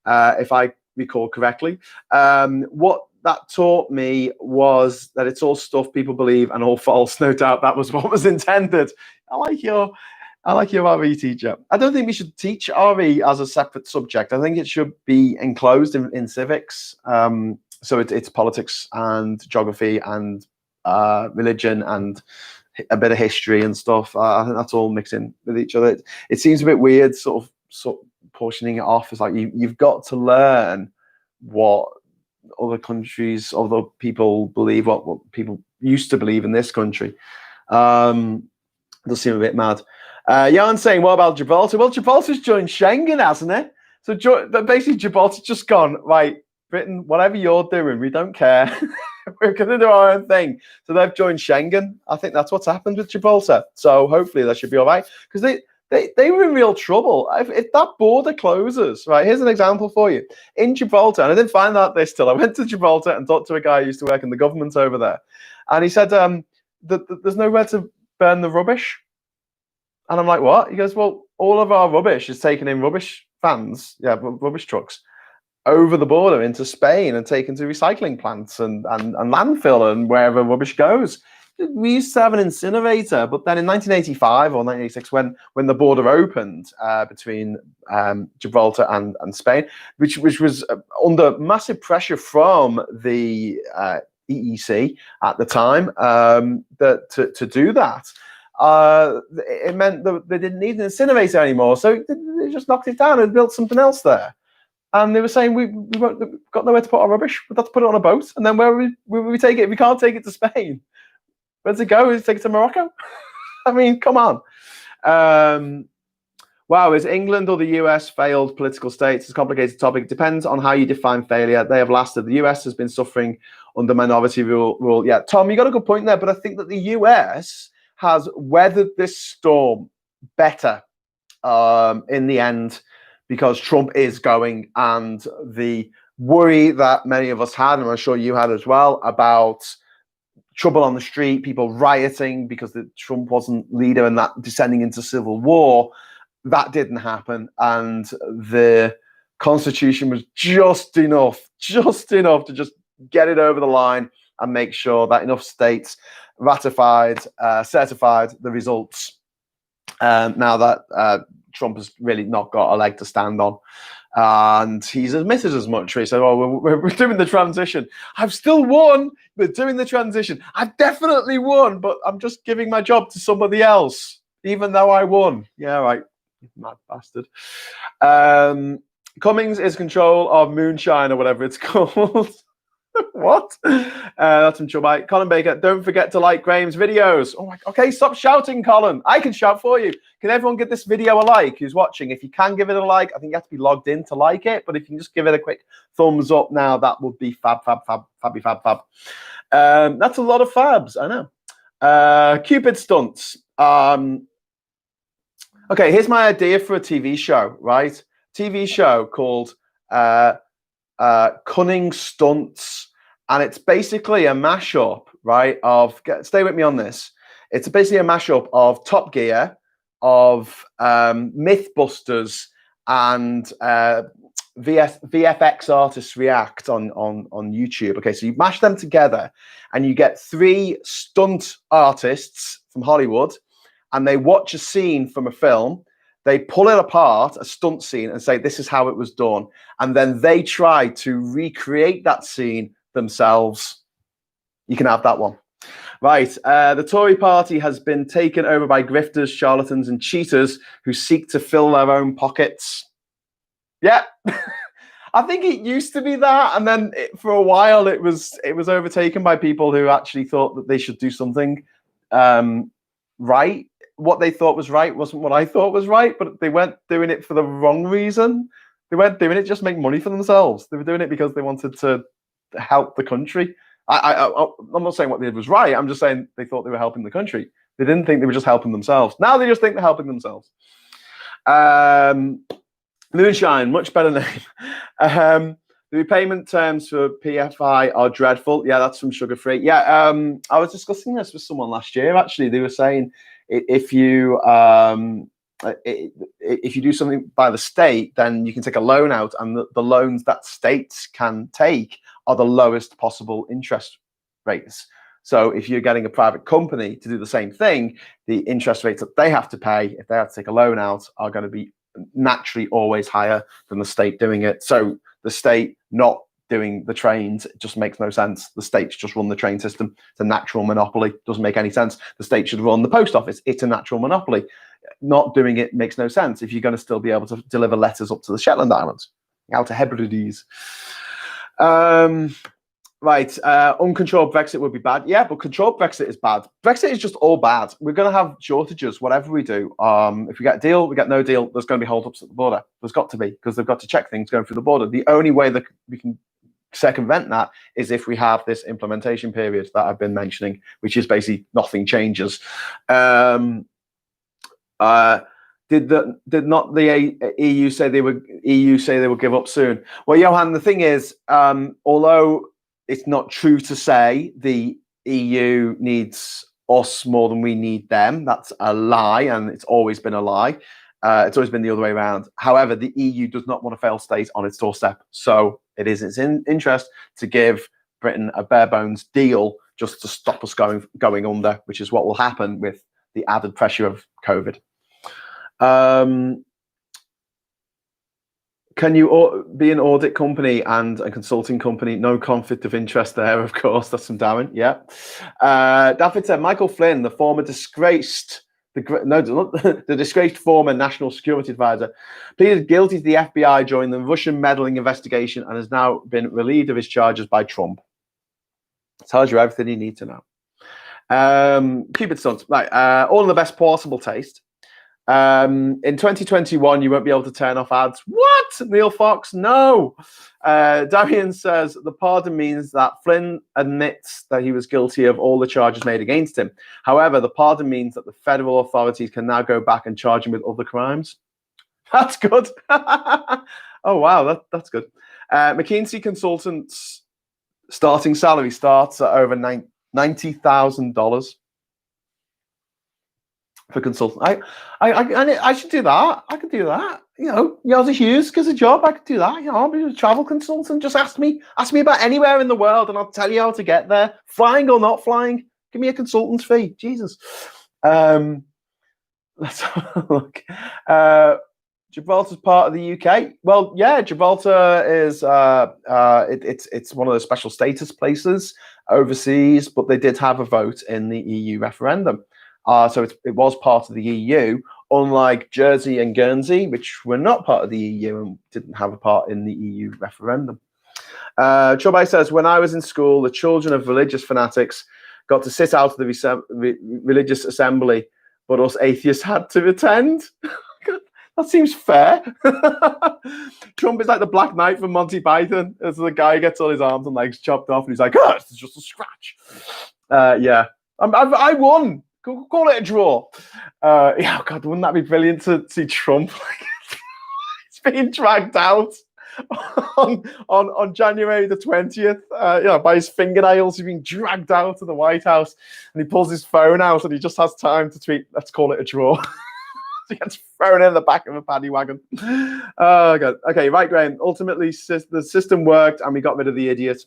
if I recall correctly. What that taught me was that it's all stuff people believe and all false. No doubt that was what was intended. I like your RE teacher. I don't think we should teach RE as a separate subject. I think it should be enclosed in civics. So it's politics and geography and religion and a bit of history and stuff. I think that's all mixing with each other. It seems a bit weird, sort of portioning it off. It's like you've got to learn what other countries, other people believe, what people used to believe in this country. It does seem a bit mad. Jan's saying, what about Gibraltar? Well, Gibraltar's joined Schengen, hasn't it? So basically Gibraltar's just gone, right, Britain, whatever you're doing, we don't care. We're going to do our own thing. So they've joined Schengen. I think that's what's happened with Gibraltar. So hopefully that should be all right. Because they were in real trouble. If that border closes, right, here's an example for you. In Gibraltar, and I didn't find out this till I went to Gibraltar and talked to a guy who used to work in the government over there. And he said that there's nowhere to burn the rubbish. And I'm like, what? He goes, well, all of our rubbish is taken in rubbish vans, rubbish trucks, over the border into Spain and taken to recycling plants and landfill and wherever rubbish goes. We used to have an incinerator, but then in 1985 or 1986, when the border opened between Gibraltar and Spain, which was under massive pressure from the EEC at the time, to do that. It meant that they didn't need an incinerator anymore, so they just knocked it down and built something else there. And they were saying we've got nowhere to put our rubbish. We've got to put it on a boat, and then where will we take it? We can't take it to Spain. Where's it go? Take it to Morocco? I mean, come on. Wow, is England or the US failed political states? It's a complicated topic. It depends on how you define failure. They have lasted. The US has been suffering under minority rule. Yeah, Tom, you got a good point there, but I think that the US has weathered this storm better in the end, because Trump is going, and the worry that many of us had, and I'm sure you had as well, about trouble on the street, people rioting because Trump wasn't leader and that descending into civil war, that didn't happen. And the Constitution was just enough to just get it over the line and make sure that enough states ratified, certified the results. Now that Trump has really not got a leg to stand on. And he's admitted as much. He said, oh, we're doing the transition. I've still won. We're doing the transition. I've definitely won, but I'm just giving my job to somebody else, even though I won. Yeah, right. Mad bastard. Cummings is control of moonshine or whatever it's called. What? That's from Chubite. Colin Baker, don't forget to like Graham's videos. Oh my, okay, stop shouting, Colin. I can shout for you. Can everyone give this video a like who's watching? If you can give it a like, I think you have to be logged in to like it, but if you can just give it a quick thumbs up now, that would be fab. That's a lot of fabs, I know. Cupid stunts. Okay, here's my idea for a TV show, right? TV show called Cunning Stunts, and it's basically a mashup, right, of, stay with me on this, it's basically a mashup of Top Gear, of Mythbusters, and VFX artists react on YouTube. Okay, so you mash them together and you get 3 stunt artists from Hollywood, and they watch a scene from a film. They pull it apart, a stunt scene, and say, this is how it was done. And then they try to recreate that scene themselves. You can have that one. Right. The Tory party has been taken over by grifters, charlatans, and cheaters who seek to fill their own pockets. Yeah. I think it used to be that. And then for a while, it was overtaken by people who actually thought that they should do something right. What they thought was right wasn't what I thought was right, but they weren't doing it for the wrong reason. They weren't doing it just to make money for themselves. They were doing it because they wanted to help the country. I'm not saying what they did was right. I'm just saying they thought they were helping the country. They didn't think they were just helping themselves. Now they just think they're helping themselves. Moonshine, much better name. The repayment terms for PFI are dreadful. Yeah, that's from Sugar Free. Yeah, I was discussing this with someone last year. Actually, they were saying if you do something by the state, then you can take a loan out, and the loans that states can take are the lowest possible interest rates. So if you're getting a private company to do the same thing, the interest rates that they have to pay if they have to take a loan out are going to be naturally always higher than the state doing it. So the state not doing the trains, it just makes no sense. The states just run the train system. It's a natural monopoly. Doesn't make any sense. The state should run the post office. It's a natural monopoly. Not doing it makes no sense if you're going to still be able to deliver letters up to the Shetland Islands, out to Hebrides. Right, uncontrolled Brexit would be bad. Yeah, but controlled Brexit is bad. Brexit is just all bad. We're going to have shortages, whatever we do. If we get a deal, we get no deal, there's going to be hold-ups at the border. There's got to be, because they've got to check things going through the border. The only way that we can circumvent that is if we have this implementation period that I've been mentioning, which is basically nothing changes. Did not the EU say they would give up soon? Well, Johan, the thing is, although it's not true to say the EU needs us more than we need them. That's a lie, and it's always been a lie. It's always been the other way around. However, the EU does not want a failed state on its doorstep. So it is its interest to give Britain a bare bones deal just to stop us going under, which is what will happen with the added pressure of COVID. Can you be an audit company and a consulting company? No conflict of interest there, of course. That's from Darren. Yeah. David said, Michael Flynn, the disgraced former national security advisor, pleaded guilty to the FBI during the Russian meddling investigation and has now been relieved of his charges by Trump. Tells you everything you need to know. Cupid Sons. Right. All in the best possible taste. In 2021, you won't be able to turn off ads. What? Neil Fox? No. Darian says the pardon means that Flynn admits that he was guilty of all the charges made against him. However, the pardon means that the federal authorities can now go back and charge him with other crimes. That's good. Oh, wow. That's good. McKinsey consultants' starting salary starts at over $90,000. For consultant, I should do that. I could do that. You know, as a Hughes gives a job, I could do that. You know, I'll be a travel consultant. Just ask me about anywhere in the world, and I'll tell you how to get there, flying or not flying. Give me a consultant's fee. Jesus. Let's have a look. Gibraltar's part of the UK. Well, yeah, Gibraltar is. It's one of those special status places overseas, but they did have a vote in the EU referendum. So it was part of the EU, unlike Jersey and Guernsey, which were not part of the EU and didn't have a part in the EU referendum. Chobai says, when I was in school, the children of religious fanatics got to sit out of the religious assembly, but us atheists had to attend. That seems fair. Trump is like the Black Knight from Monty Python. As the guy gets all his arms and legs chopped off, and he's like, "Oh, it's just a scratch." Yeah, I won. Call it a draw. Yeah, God, wouldn't that be brilliant to see Trump? It's being dragged out on January the 20th. By his fingernails, he's being dragged out of the White House, and he pulls his phone out, and he just has time to tweet, "Let's call it a draw." He gets thrown in the back of a paddy wagon. Oh, God. Okay, right, Graham. Ultimately, the system worked, and we got rid of the idiot.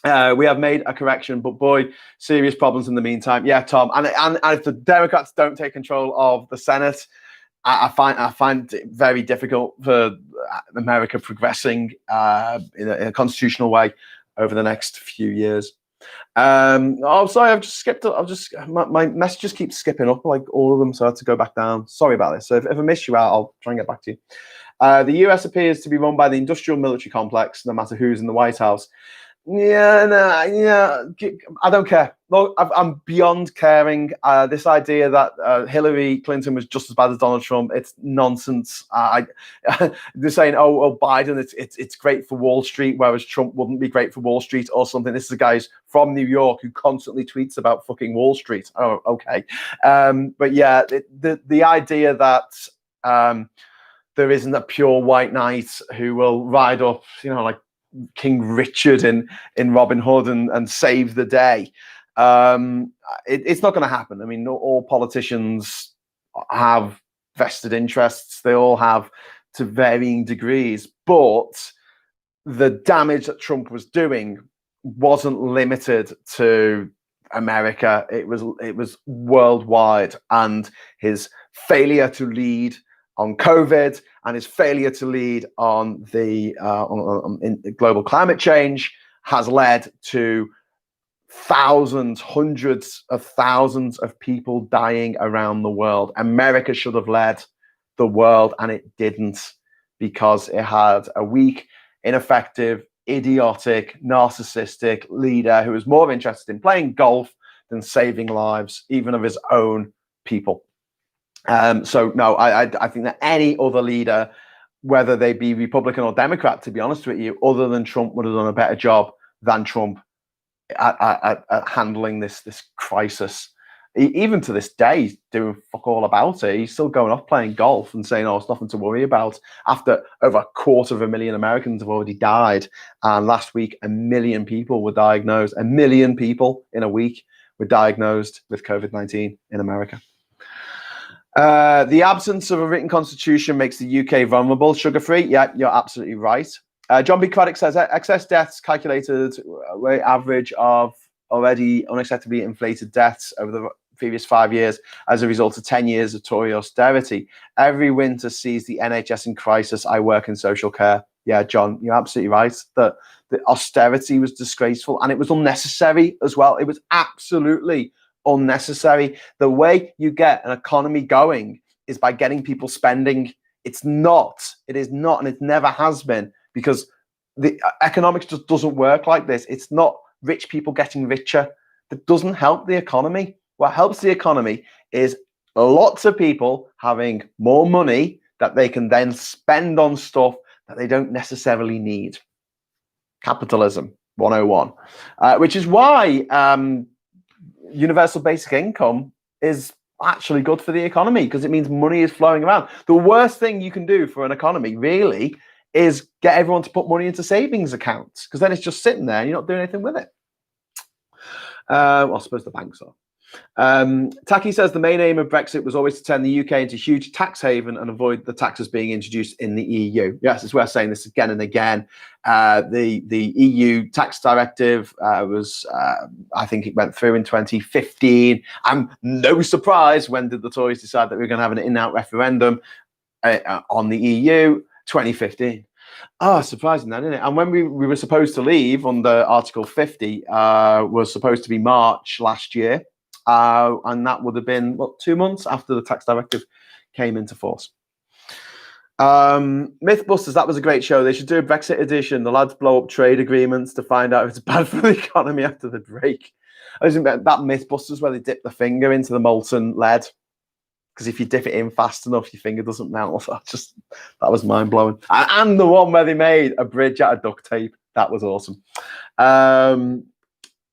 We have made a correction, but boy, serious problems in the meantime. Yeah, Tom. And if the Democrats don't take control of the Senate, I find it very difficult for America progressing in a constitutional way over the next few years. Oh, sorry, I've just skipped. My messages keep skipping up, like all of them, so I had to go back down. Sorry about this. So if I miss you out, I'll try and get back to you. The US appears to be run by the industrial military complex, no matter who's in the White House. Yeah, I don't care. Look, I'm beyond caring. This idea that Hillary Clinton was just as bad as Donald Trump, it's nonsense. They're saying, oh, Biden, it's great for Wall Street, whereas Trump wouldn't be great for Wall Street or something. This is a guy from New York who constantly tweets about fucking Wall Street. Oh, okay. But yeah, the idea that There isn't a pure white knight who will ride up, like King Richard in Robin Hood and save the day. It's not going to happen. I mean, not all politicians have vested interests. They all have to varying degrees, but the damage that Trump was doing wasn't limited to America. It was worldwide, and his failure to lead on COVID and his failure to lead on the in global climate change has led to thousands, hundreds of thousands of people dying around the world. America should have led the world, and it didn't, because it had a weak, ineffective, idiotic, narcissistic leader who was more interested in playing golf than saving lives, even of his own people. So no, I think that any other leader, whether they be Republican or Democrat, to be honest with you, other than Trump, would have done a better job than Trump at handling this crisis. Even to this day, he's doing fuck all about it. He's still going off playing golf and saying, "Oh, it's nothing to worry about." After over 250,000 Americans have already died, and last week 1 million people were diagnosed. 1 million people in a week were diagnosed with COVID-19 in America. The absence of a written constitution makes the UK vulnerable. Sugar-free? Yeah, you're absolutely right. John B. Craddock says excess deaths calculated average of already unacceptably inflated deaths over the previous 5 years as a result of 10 years of Tory austerity. Every winter sees the NHS in crisis. I work in social care. Yeah, John, you're absolutely right. The austerity was disgraceful, and it was unnecessary as well. It was absolutely unnecessary. The way you get an economy going is by getting people spending. It is not, and it never has been, because the economics just doesn't work like this. It's not rich people getting richer. That doesn't help the economy. What helps the economy is lots of people having more money that they can then spend on stuff that they don't necessarily need. Capitalism 101, which is why universal basic income is actually good for the economy, because it means money is flowing around. The worst thing you can do for an economy really is get everyone to put money into savings accounts, because then it's just sitting there and you're not doing anything with it. Well, I suppose the banks are. Taki says the main aim of Brexit was always to turn the UK into a huge tax haven and avoid the taxes being introduced in the EU. Yes, it's worth saying this again and again. The EU tax directive was, I think it went through in 2015. I'm no surprise, when did the Tories decide that we were going to have an in-out referendum on the EU? 2015. Oh, surprising that, isn't it? And when we were supposed to leave under Article 50, was supposed to be March last year. And that would have been, 2 months after the tax directive came into force. Mythbusters, that was a great show. They should do a Brexit edition. The lads blow up trade agreements to find out if it's bad for the economy after the break. I think that Mythbusters where they dip the finger into the molten lead, because if you dip it in fast enough, your finger doesn't melt. That was mind blowing. And the one where they made a bridge out of duct tape. That was awesome.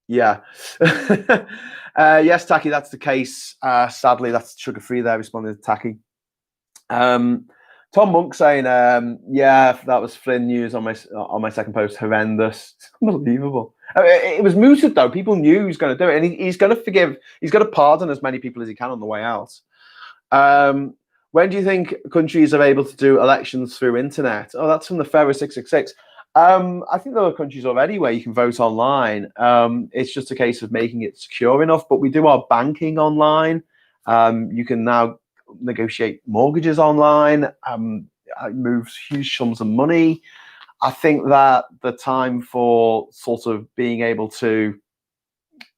Yeah. Yes, Taki, that's the case. Sadly, that's sugar-free there, responding to Taki. Tom Monk saying, yeah, that was Flynn news on my second post. Horrendous. It's unbelievable. It was mooted, though. People knew he was going to do it. And he's going to forgive. He's going to pardon as many people as he can on the way out. When do you think countries are able to do elections through internet? Oh, that's from the Ferro 666. I think there are countries already where you can vote online. It's just a case of making it secure enough. But we do our banking online. You can now negotiate mortgages online. It moves huge sums of money. I think that the time for sort of being able to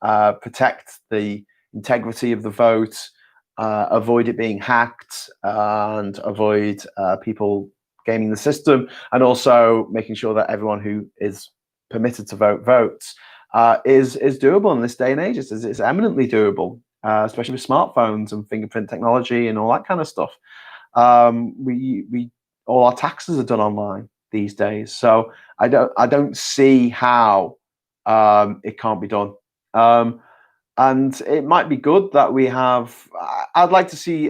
protect the integrity of the vote, avoid it being hacked, and avoid people gaming the system, and also making sure that everyone who is permitted to vote votes is doable in this day and age. It's eminently doable, especially with smartphones and fingerprint technology and all that kind of stuff. We all our taxes are done online these days, so I don't see how it can't be done. And it might be good that we have. I'd like to see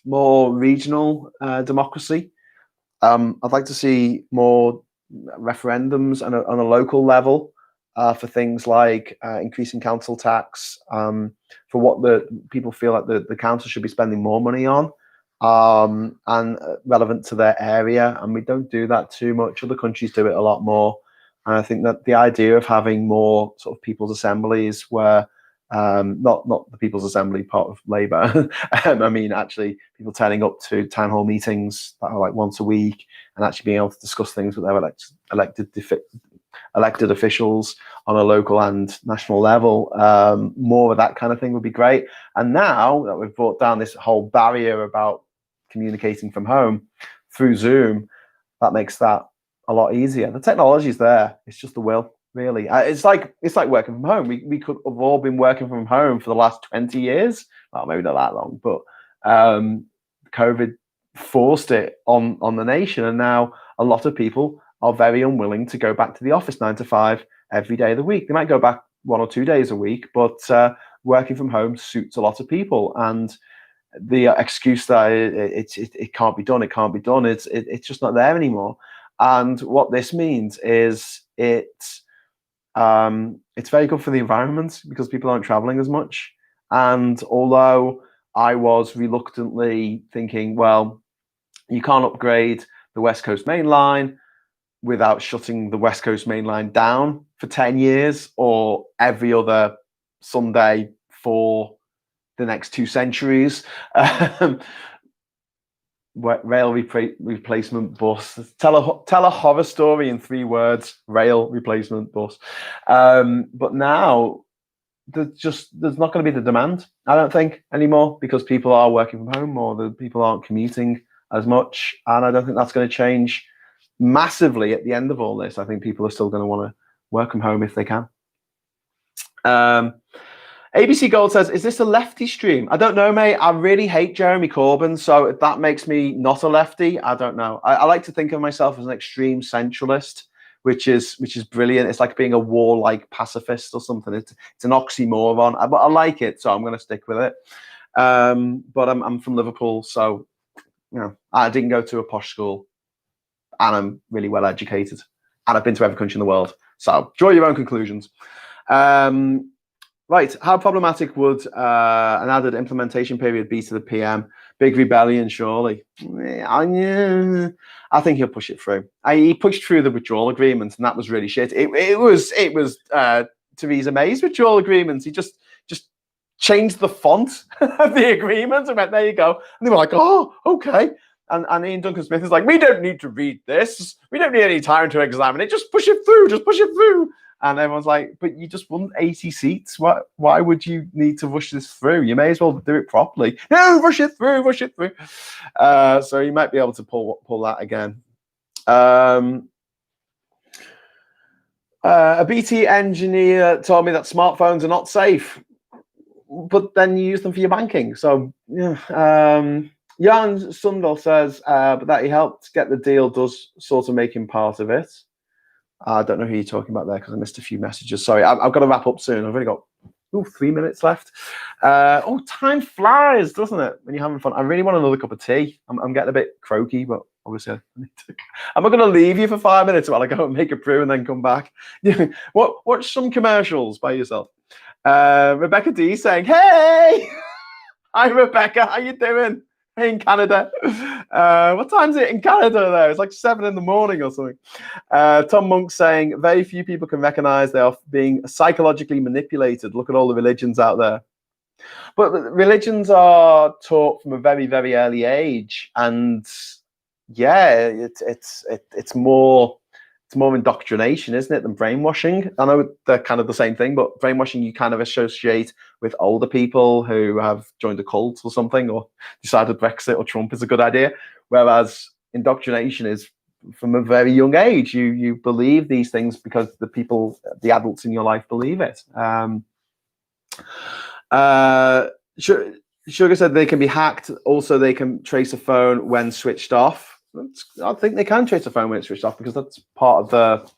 more regional democracy. I'd like to see more referendums on a local level for things like increasing council tax, for what the people feel like the council should be spending more money on, and relevant to their area. And we don't do that too much. Other countries do it a lot more. And I think that the idea of having more sort of people's assemblies where not the People's Assembly part of Labour. I mean, actually, people turning up to town hall meetings that are like once a week and actually being able to discuss things with their elected officials on a local and national level. More of that kind of thing would be great. And now that we've brought down this whole barrier about communicating from home through Zoom, that makes that a lot easier. The technology is there. It's just the will. Really, it's like working from home. We could have all been working from home for the last 20 years. Well, maybe not that long, but COVID forced it on the nation, and now a lot of people are very unwilling to go back to the office 9 to 5 every day of the week. They might go back 1 or 2 days a week, but working from home suits a lot of people. And the excuse that it can't be done, it's just not there anymore. And what this means is it's very good for the environment because people aren't traveling as much. And although I was reluctantly thinking, well, you can't upgrade the West Coast Main Line without shutting the West Coast Main Line down for 10 years or every other Sunday for the next 2 centuries. Rail replacement bus. Tell a horror story in 3 words. Rail replacement bus. But now there's not going to be the demand, I don't think, anymore, because people are working from home more. The people aren't commuting as much, and I don't think that's going to change massively at the end of all this. I think people are still going to want to work from home if they can. ABC Gold says, is this a lefty stream? I don't know, mate. I really hate Jeremy Corbyn, so if that makes me not a lefty, I don't know. I like to think of myself as an extreme centralist, which is brilliant. It's like being a warlike pacifist or something. It's an oxymoron, but I like it, so I'm going to stick with it. But I'm from Liverpool, so I didn't go to a posh school, and I'm really well educated, and I've been to every country in the world. So draw your own conclusions. Right, how problematic would an added implementation period be to the PM? Big rebellion, surely. I think he'll push it through. He pushed through the withdrawal agreement, and that was really shit. It was Theresa May's withdrawal agreement. He just changed the font of the agreement and went, there you go. And they were like, oh, okay. And Ian Duncan Smith is like, we don't need to read this. We don't need any time to examine it. Just push it through. Just push it through. And everyone's like, but you just won 80 seats. Why would you need to rush this through? You may as well do it properly. No, rush it through. So you might be able to pull that again. A BT engineer told me that smartphones are not safe, but then you use them for your banking. So, yeah. Jan Sundal says, but that he helped get the deal does sort of make him part of it. I don't know who you're talking about there because I missed a few messages. Sorry, I've got to wrap up soon. I've only got 3 minutes left. Time flies, doesn't it, when you're having fun? I really want another cup of tea. I'm getting a bit croaky, but obviously I need to. I'm not going to leave you for 5 minutes while I go and make a brew and then come back. Watch some commercials by yourself. Rebecca D saying, hey! Hi, Rebecca. How you doing? Hey, in Canada. What time is it in Canada there? It's like 7 in the morning or something. Tom Monk saying, very few people can recognize they are being psychologically manipulated. Look at all the religions out there. But religions are taught from a very, very early age. And yeah, it's more indoctrination, isn't it, than brainwashing? I know they're kind of the same thing, but brainwashing you kind of associate with older people who have joined a cult or something, or decided Brexit or Trump is a good idea. Whereas indoctrination is from a very young age. You believe these things because the adults in your life believe it. Sugar said they can be hacked. Also, they can trace a phone when switched off. I think they can trace a phone when it's switched off because that's part of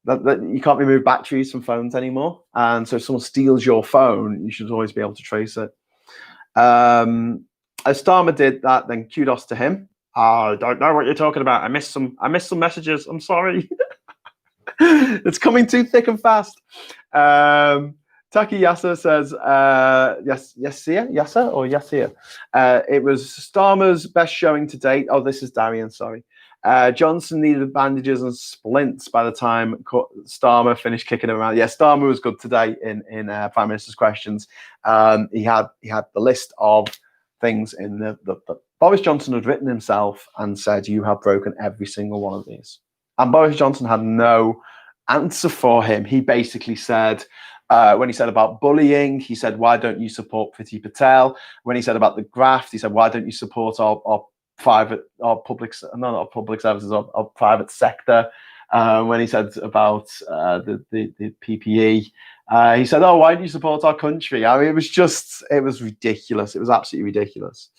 that you can't remove batteries from phones anymore. And so if someone steals your phone, you should always be able to trace it. As Starmer did that, then kudos to him. I don't know what you're talking about. I missed some messages. I'm sorry. It's coming too thick and fast. Taki Yasser says, Yasser or Yassir? It was Starmer's best showing to date. Oh, this is Darian, sorry. Johnson needed bandages and splints by the time Starmer finished kicking him around. Yeah, Starmer was good today in Prime Minister's questions. He had the list of things in the Boris Johnson had written himself and said, you have broken every single one of these. And Boris Johnson had no answer for him. He basically said, when he said about bullying, he said, why don't you support Priti Patel? When he said about the graft, he said, why don't you support our public services, our private sector? When he said about the PPE, he said, oh, why don't you support our country? I mean, it was ridiculous. It was absolutely ridiculous.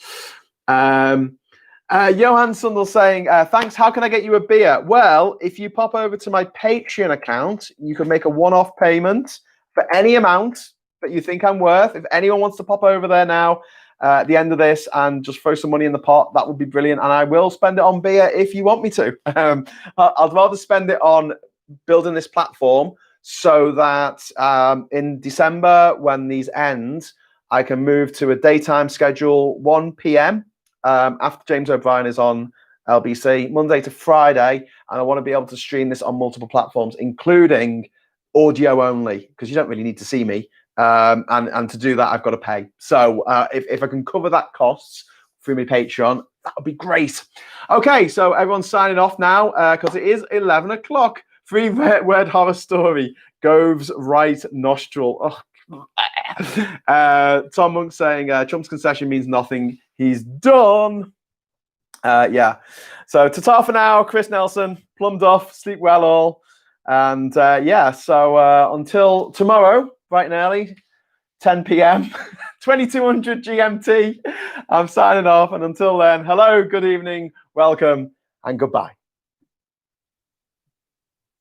Johan Sundell saying, thanks, how can I get you a beer? Well, if you pop over to my Patreon account, you can make a one-off payment for any amount that you think I'm worth. If anyone wants to pop over there now at the end of this and just throw some money in the pot, that would be brilliant. And I will spend it on beer if you want me to. I'd rather spend it on building this platform so that in December, when these end, I can move to a daytime schedule, 1 p.m. After James O'Brien is on LBC, Monday to Friday. And I want to be able to stream this on multiple platforms, including audio only, because you don't really need to see me. And to do that, I've got to pay. So if I can cover that costs through my Patreon, that would be great. Okay, so everyone's signing off now because it is 11 o'clock. 3-word horror story. Gove's right nostril. Oh. Tom Monk saying Trump's concession means nothing. He's done. Yeah. So ta-ta for now, Chris Nelson. Plumbed off. Sleep well all. And yeah, so until tomorrow, bright and early, 10 p.m., 2200 GMT, I'm signing off. And until then, hello, good evening, welcome, and goodbye.